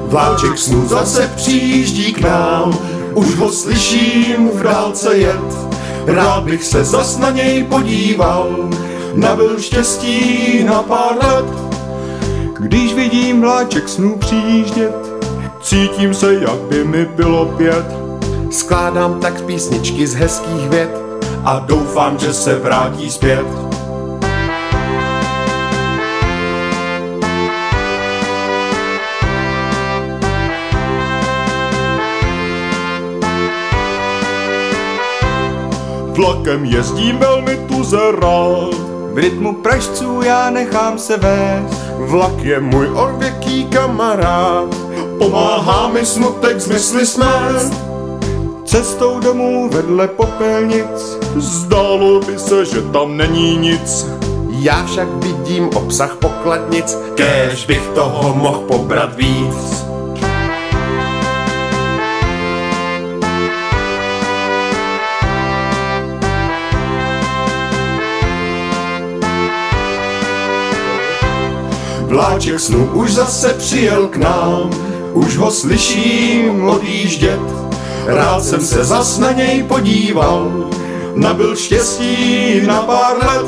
Vláček snů zase přijíždí k nám, už ho slyším v dálce jet. Rád bych se zas na něj podíval, nabyl štěstí na pár let. Když vidím vláček snů přijíždět, cítím se, jak by mi bylo 5. Skládám tak písničky z hezkých vět a doufám, že se vrátí zpět. Vlakem jezdím velmi tuze rád, v rytmu pražců já nechám se vést. Vlak je můj odvěký kamarád, pomáhá mi smutek z mysli smést. Cestou domů vedle popelnic, zdálo by se, že tam není nic. Já však vidím obsah pokladnic, kéž bych toho mohl pobrat víc. Vláček snů už zase přijel k nám, už ho slyším odjíždět. Rád jsem se zas na něj podíval, nabyl štěstí na pár let.